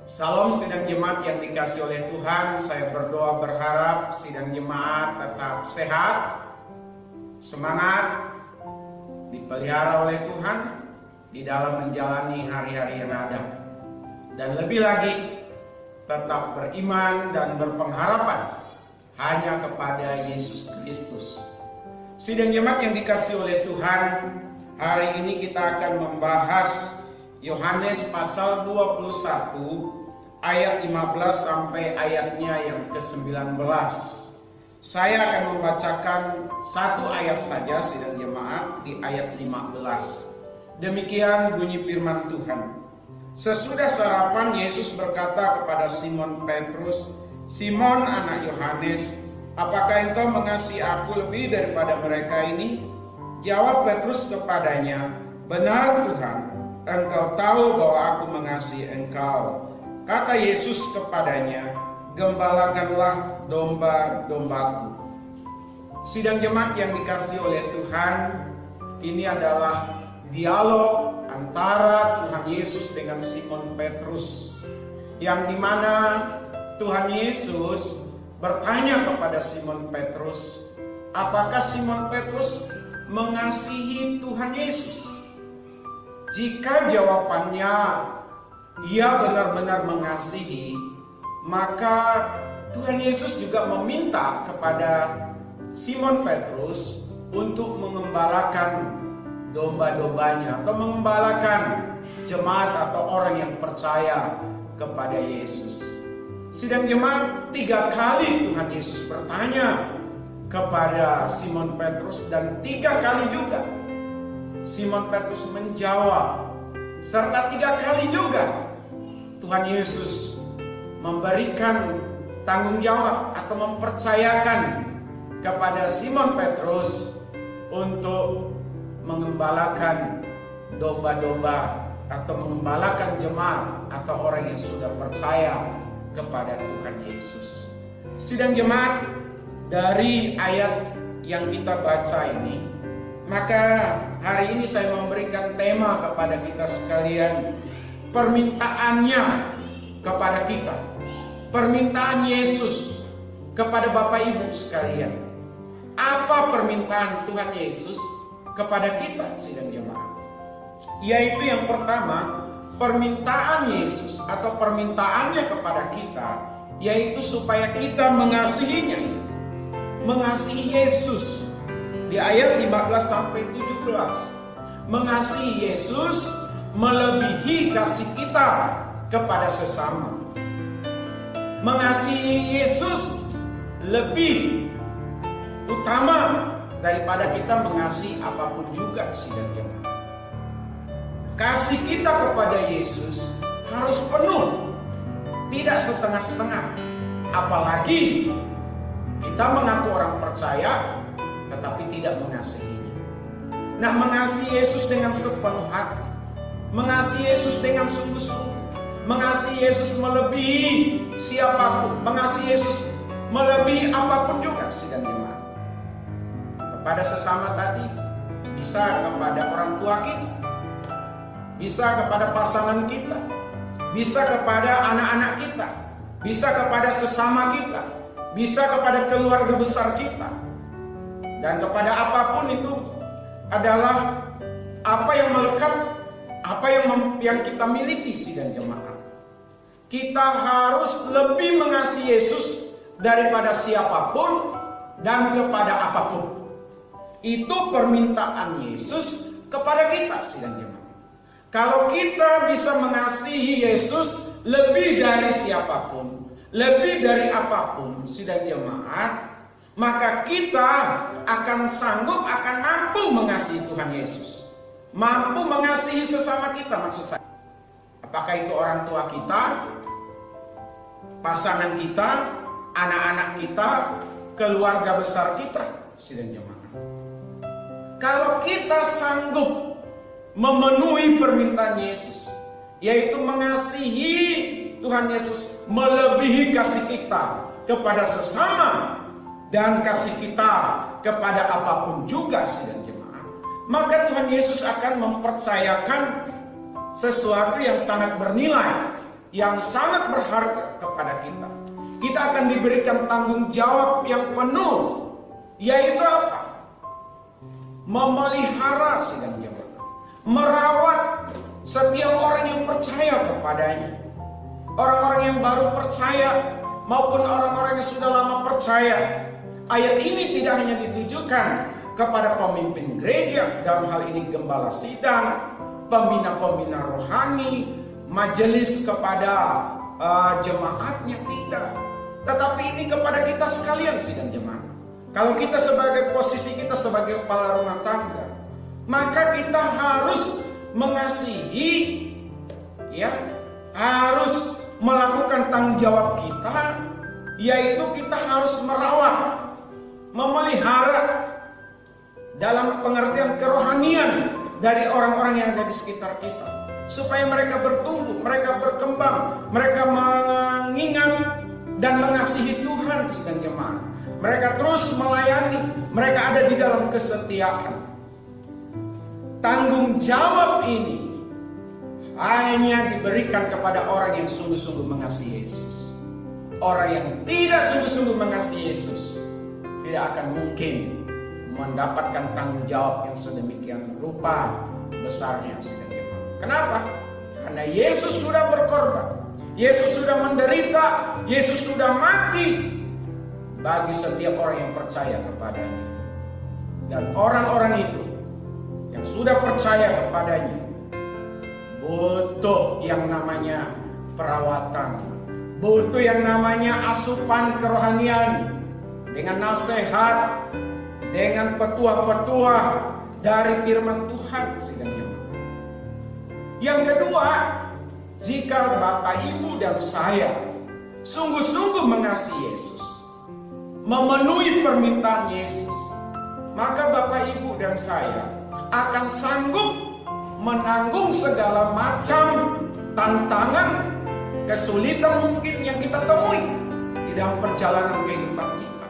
Salam sidang jemaat yang dikasih oleh Tuhan. Saya berdoa berharap sidang jemaat tetap sehat, semangat, dipelihara oleh Tuhan di dalam menjalani hari-hari yang ada. Dan lebih lagi, tetap beriman dan berpengharapan hanya kepada Yesus Kristus. Sidang jemaat yang dikasih oleh Tuhan, hari ini kita akan membahas Yohanes pasal 21 ayat 15 sampai ayatnya yang ke-19. Saya akan membacakan satu ayat saja sidang jemaat di ayat 15. Demikian bunyi firman Tuhan. Sesudah sarapan Yesus berkata kepada Simon Petrus, "Simon anak Yohanes, apakah engkau mengasihi aku lebih daripada mereka ini?" Jawab Petrus kepadanya, "Benar Tuhan, Engkau tahu bahwa aku mengasihi Engkau." Kata Yesus kepadanya, "Gembalakanlah domba-dombaku." Sidang jemaat yang dikasihi oleh Tuhan, ini adalah dialog antara Tuhan Yesus dengan Simon Petrus, yang dimana Tuhan Yesus bertanya kepada Simon Petrus, apakah Simon Petrus mengasihi Tuhan Yesus? Jika jawabannya ia benar-benar mengasihi, maka Tuhan Yesus juga meminta kepada Simon Petrus untuk mengembalakan domba-dombanya atau mengembalakan jemaat atau orang yang percaya kepada Yesus. Sidang jemaat, 3 kali Tuhan Yesus bertanya kepada Simon Petrus dan 3 kali juga Simon Petrus menjawab, serta 3 kali juga Tuhan Yesus memberikan tanggung jawab atau mempercayakan kepada Simon Petrus untuk mengembalakan domba-domba atau mengembalakan jemaat atau orang yang sudah percaya kepada Tuhan Yesus. Sidang jemaat, dari ayat yang kita baca ini, maka hari ini saya memberikan tema kepada kita sekalian, permintaannya kepada kita, permintaan Yesus kepada Bapak Ibu sekalian. Apa permintaan Tuhan Yesus kepada kita sidang jemaat? Yaitu yang pertama, permintaan Yesus atau permintaannya kepada kita, yaitu supaya kita mengasihinya, mengasihi Yesus. Di ayat 15 sampai 17, mengasihi Yesus melebihi kasih kita kepada sesama. Mengasihi Yesus lebih utama daripada kita mengasihi apapun juga sidang jemaat. Kasih kita kepada Yesus harus penuh, tidak setengah-setengah. Apalagi kita mengaku orang percaya tetapi tidak mengasihinya. Nah, mengasihi Yesus dengan sepenuh hati, mengasihi Yesus dengan sungguh-sungguh, mengasihi Yesus melebihi siapapun, mengasihi Yesus melebihi apapun juga sidang jemaat. Kepada sesama tadi, bisa kepada orang tua kita, bisa kepada pasangan kita, bisa kepada anak-anak kita, bisa kepada sesama kita, bisa kepada keluarga besar kita. Dan kepada apapun itu adalah apa yang melekat, apa yang kita miliki sidang jemaat. Kita harus lebih mengasihi Yesus daripada siapapun dan kepada apapun. Itu permintaan Yesus kepada kita sidang jemaat. Kalau kita bisa mengasihi Yesus lebih dari siapapun, lebih dari apapun sidang jemaat, maka kita akan sanggup, akan mampu mengasihi Tuhan Yesus. Mampu mengasihi sesama kita, maksud saya. Apakah itu orang tua kita, pasangan kita, anak-anak kita, keluarga besar kita, sidang jemaat. Kalau kita sanggup memenuhi permintaan Yesus, yaitu mengasihi Tuhan Yesus melebihi kasih kita kepada sesama, dan kasih kita kepada apapun juga sidang jemaat, maka Tuhan Yesus akan mempercayakan sesuatu yang sangat bernilai yang sangat berharga kepada kita. Kita akan diberikan tanggung jawab yang penuh, yaitu apa? Memelihara sidang jemaat, merawat setiap orang yang percaya kepadanya. Orang-orang yang baru percaya maupun orang-orang yang sudah lama percaya. Ayat ini tidak hanya ditujukan kepada pemimpin gereja, dalam hal ini gembala sidang, pembina-pembina rohani, majelis kepada jemaatnya, tidak. Tetapi ini kepada kita sekalian sidang jemaat. Kalau kita sebagai posisi kita sebagai kepala rumah tangga, maka kita harus mengasihi, ya, harus melakukan tanggung jawab kita, yaitu kita harus merawat, memelihara dalam pengertian kerohanian dari orang-orang yang ada di sekitar kita, supaya mereka bertumbuh, mereka berkembang, mereka mengingat dan mengasihi Tuhan sidang jemaat. Mereka terus melayani, mereka ada di dalam kesetiaan. Tanggung jawab ini hanya diberikan kepada orang yang sungguh-sungguh mengasihi Yesus. Orang yang tidak sungguh-sungguh mengasihi Yesus tidak akan mungkin mendapatkan tanggung jawab yang sedemikian rupa besarnya. Kenapa? Karena Yesus sudah berkorban, Yesus sudah menderita, Yesus sudah mati bagi setiap orang yang percaya kepadanya. Dan orang-orang itu yang sudah percaya kepadanya butuh yang namanya perawatan, butuh yang namanya asupan kerohanian, dengan nasihat, dengan petuah-petuah dari firman Tuhan sidang jemaat. Yang kedua, jika Bapak, Ibu, dan saya sungguh-sungguh mengasihi Yesus, memenuhi permintaan Yesus, maka Bapak, Ibu, dan saya akan sanggup menanggung segala macam tantangan, kesulitan mungkin yang kita temui di dalam perjalanan kehidupan kita.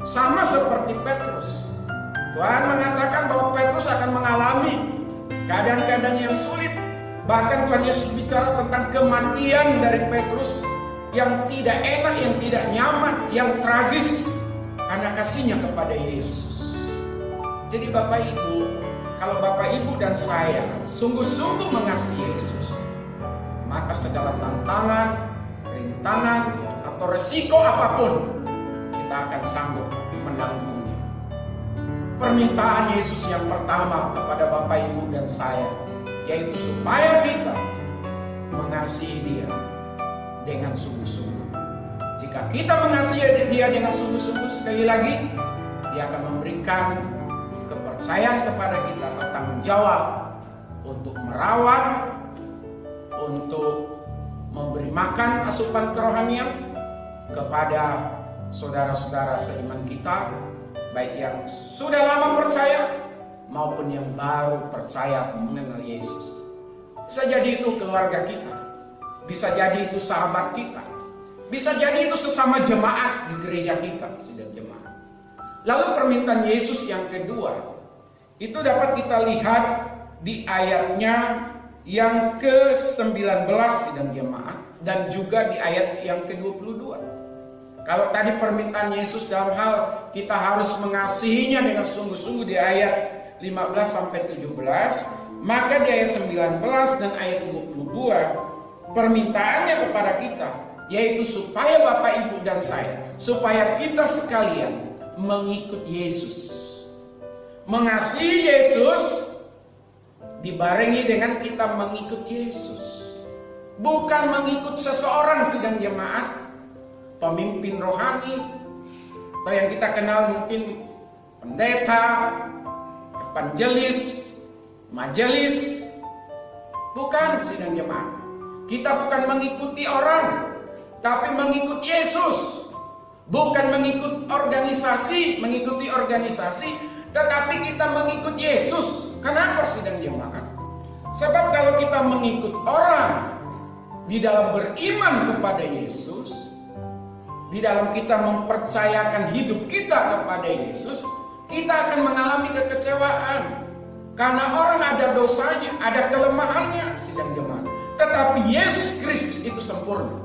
Sama seperti Petrus. Tuhan mengatakan bahwa Petrus akan mengalami keadaan-keadaan yang sulit. Bahkan Tuhan Yesus bicara tentang kematian dari Petrus yang tidak enak, yang tidak nyaman, yang tragis karena kasihnya kepada Yesus. Jadi Bapak Ibu, kalau Bapak Ibu dan saya sungguh-sungguh mengasihi Yesus, maka segala tantangan, rintangan, atau resiko apapun kita akan sanggup menanggungnya. Permintaan Yesus yang pertama kepada Bapak, Ibu, dan saya, yaitu supaya kita mengasihi Dia dengan sungguh-sungguh. Jika kita mengasihi Dia dengan sungguh-sungguh, sekali lagi Dia akan memberikan kepercayaan kepada kita, tanggung jawab untuk merawat, untuk memberi makan asupan kerohanian kepada saudara-saudara seiman kita, baik yang sudah lama percaya maupun yang baru percaya mengenal Yesus. Bisa jadi itu keluarga kita, bisa jadi itu sahabat kita, bisa jadi itu sesama jemaat di gereja kita, sidang jemaat. Lalu permintaan Yesus yang kedua itu dapat kita lihat di ayatnya yang ke-19 sidang jemaat, dan juga di ayat yang ke-22. Kalau tadi permintaan Yesus dalam hal kita harus mengasihinya dengan sungguh-sungguh di ayat 15 sampai 17, maka di ayat 19 dan ayat 22 permintaannya kepada kita yaitu supaya Bapak, Ibu, dan saya, supaya kita sekalian mengikut Yesus. Mengasihi Yesus dibarengi dengan kita mengikut Yesus. Bukan mengikut seseorang sidang jemaat, pemimpin rohani, atau yang kita kenal mungkin pendeta, evangelis, majelis. Bukan sidang jemaat. Kita bukan mengikuti orang, tapi mengikut Yesus. Bukan mengikuti organisasi, tetapi kita mengikut Yesus. Kenapa sidang jemaat? Sebab kalau kita mengikut orang di dalam beriman kepada Yesus, di dalam kita mempercayakan hidup kita kepada Yesus, kita akan mengalami kekecewaan. Karena orang ada dosanya, ada kelemahannya, sidang jemaat. Tetapi Yesus Kristus itu sempurna.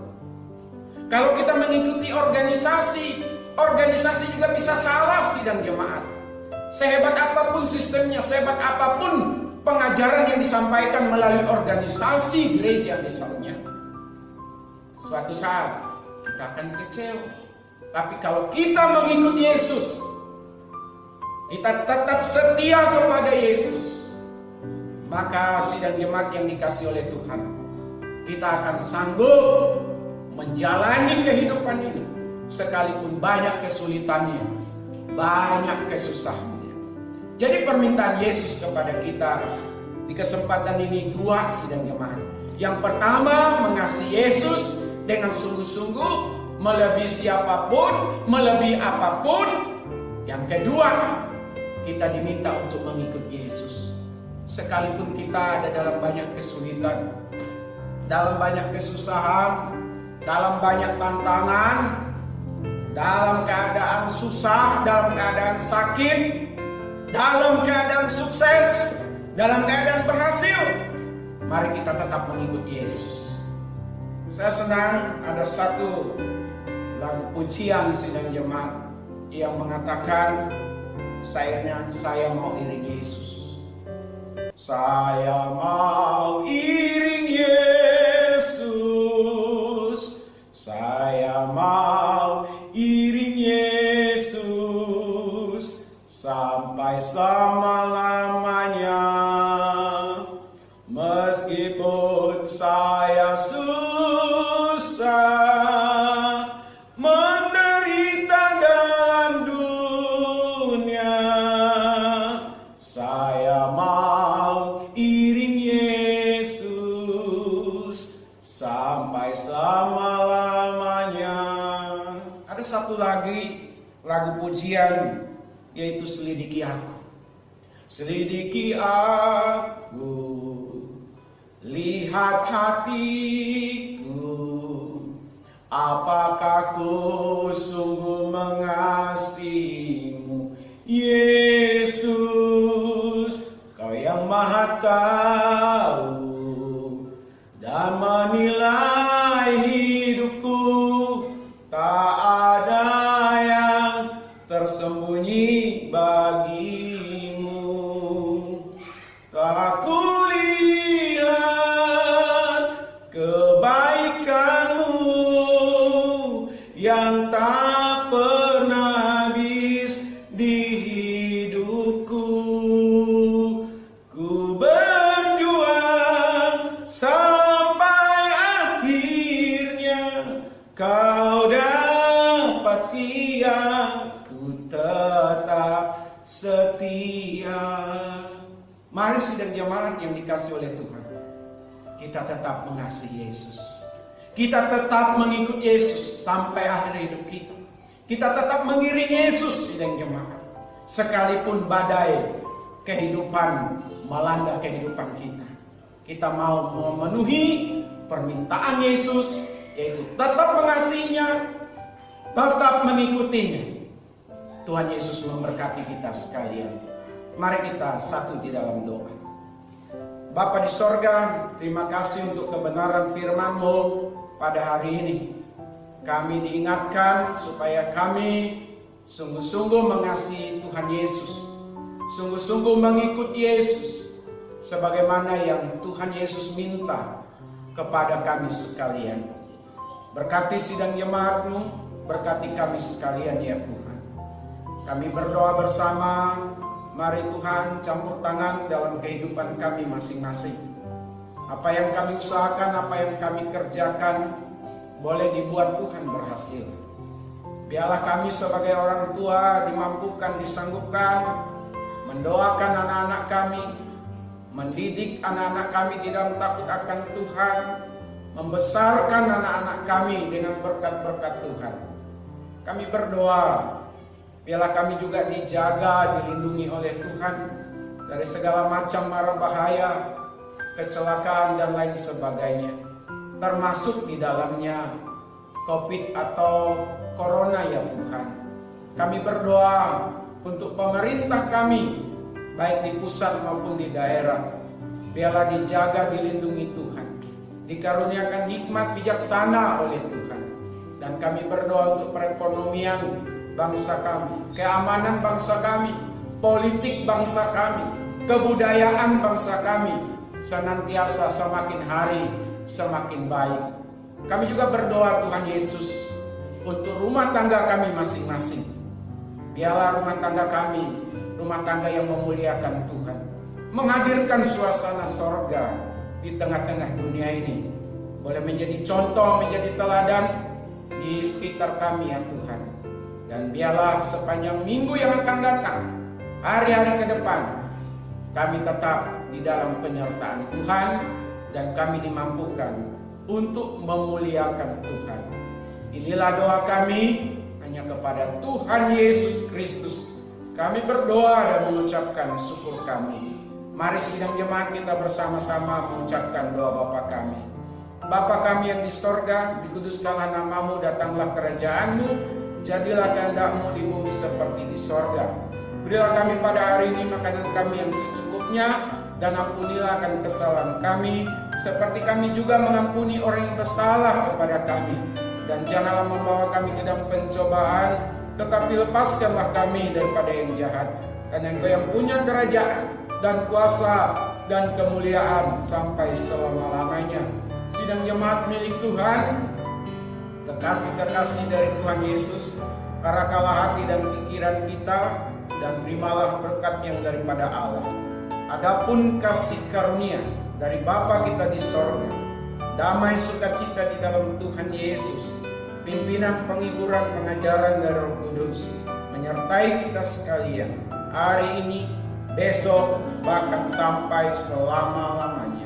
Kalau kita mengikuti organisasi juga bisa salah sidang jemaat. Sehebat apapun sistemnya, sehebat apapun pengajaran yang disampaikan melalui organisasi gereja misalnya, suatu saat kita akan kecewa. Tapi kalau kita mengikut Yesus, kita tetap setia kepada Yesus, maka sidang jemaat yang dikasih oleh Tuhan, kita akan sanggup menjalani kehidupan ini sekalipun banyak kesulitannya, banyak kesusahannya. Jadi permintaan Yesus kepada kita di kesempatan ini dua sidang jemaat. Yang pertama, mengasihi Yesus dengan sungguh-sungguh, melebihi siapapun, melebihi apapun. Yang kedua, kita diminta untuk mengikut Yesus. Sekalipun kita ada dalam banyak kesulitan, dalam banyak kesusahan, dalam banyak tantangan, dalam keadaan susah, dalam keadaan sakit, dalam keadaan sukses, dalam keadaan berhasil, mari kita tetap mengikut Yesus. Saya senang ada satu lagu pujian sidang jemaat yang mengatakan, saya mau iring Yesus. Saya mau iring Yesus. Saya mau iring Yesus sampai selama-lamanya. Meskipun saya susah, menderita dalam dunia, saya mau iring Yesus sampai selama-lamanya. Ada satu lagi lagu pujian, yaitu Selidiki Aku. Selidiki aku, lihat hatiku, apakah ku sungguh mengasihimu, Yesus. Kau yang Maha tahu dan menilai hidupku, tak ada yang tersembunyi bagimu. Tak kulihat kebaikanmu yang tak pernah habis di hidupku. Ku berjuang sampai akhirnya, kau dapati aku tetap setia. Mari sidang jemaat yang dikasih oleh Tuhan, kita tetap mengasihi Yesus. Kita tetap mengikut Yesus sampai akhir hidup kita. Kita tetap mengiring Yesus sidang jemaat. Sekalipun badai kehidupan melanda kehidupan kita, kita mau memenuhi permintaan Yesus, yaitu tetap mengasihinya, tetap mengikutinya. Tuhan Yesus memberkati kita sekalian. Mari kita satu di dalam doa. Bapa di sorga, terima kasih untuk kebenaran firman-Mu pada hari ini. Kami diingatkan supaya kami sungguh-sungguh mengasihi Tuhan Yesus, sungguh-sungguh mengikut Yesus, sebagaimana yang Tuhan Yesus minta kepada kami sekalian. Berkati sidang jemaat-Mu, berkati kami sekalian ya Tuhan. Kami berdoa bersama. Mari Tuhan campur tangan dalam kehidupan kami masing-masing. Apa yang kami usahakan, apa yang kami kerjakan, boleh dibuat Tuhan berhasil. Biarlah kami sebagai orang tua dimampukan, disanggupkan, mendoakan anak-anak kami, mendidik anak-anak kami di dalam takut akan Tuhan, membesarkan anak-anak kami dengan berkat-berkat Tuhan. Kami berdoa, biarlah kami juga dijaga, dilindungi oleh Tuhan dari segala macam mara bahaya, kecelakaan dan lain sebagainya, termasuk di dalamnya COVID atau Corona ya Tuhan. Kami berdoa untuk pemerintah kami, baik di pusat maupun di daerah, biarlah dijaga, dilindungi Tuhan. dikaruniakan hikmat bijaksana oleh Tuhan. Dan kami berdoa untuk perekonomian bangsa kami, keamanan bangsa kami, politik bangsa kami, kebudayaan bangsa kami senantiasa semakin hari semakin baik. Kami juga berdoa Tuhan Yesus untuk rumah tangga kami masing-masing. Biarlah rumah tangga kami rumah tangga yang memuliakan Tuhan, menghadirkan suasana sorga di tengah-tengah dunia ini, boleh menjadi contoh, menjadi teladan di sekitar kami ya Tuhan. Dan biarlah sepanjang minggu yang akan datang, hari-hari ke depan, kami tetap di dalam penyertaan Tuhan dan kami dimampukan untuk memuliakan Tuhan. Inilah doa kami hanya kepada Tuhan Yesus Kristus. Kami berdoa dan mengucapkan syukur kami. Mari sidang jemaat kita bersama-sama mengucapkan doa Bapa kami. Bapa kami yang di sorga, dikuduskanlah namamu, datanglah kerajaanmu, jadilah kehendak-mu di bumi seperti di sorga. Berilah kami pada hari ini makanan kami yang secukupnya, dan ampunilah akan kesalahan kami, seperti kami juga mengampuni orang yang bersalah kepada kami. Dan janganlah membawa kami ke dalam pencobaan, tetapi lepaskanlah kami daripada yang jahat. Karena Engkau yang punya kerajaan dan kuasa dan kemuliaan sampai selama-lamanya. Sidang jemaat milik Tuhan, kekasih-kekasih dari Tuhan Yesus, arahkanlah hati dan pikiran kita, dan terimalah berkat yang daripada Allah. Adapun kasih karunia dari Bapa kita di sorga, damai sukacita di dalam Tuhan Yesus, pimpinan penghiburan pengajaran dari Roh Kudus, menyertai kita sekalian hari ini, besok, bahkan sampai selama-lamanya.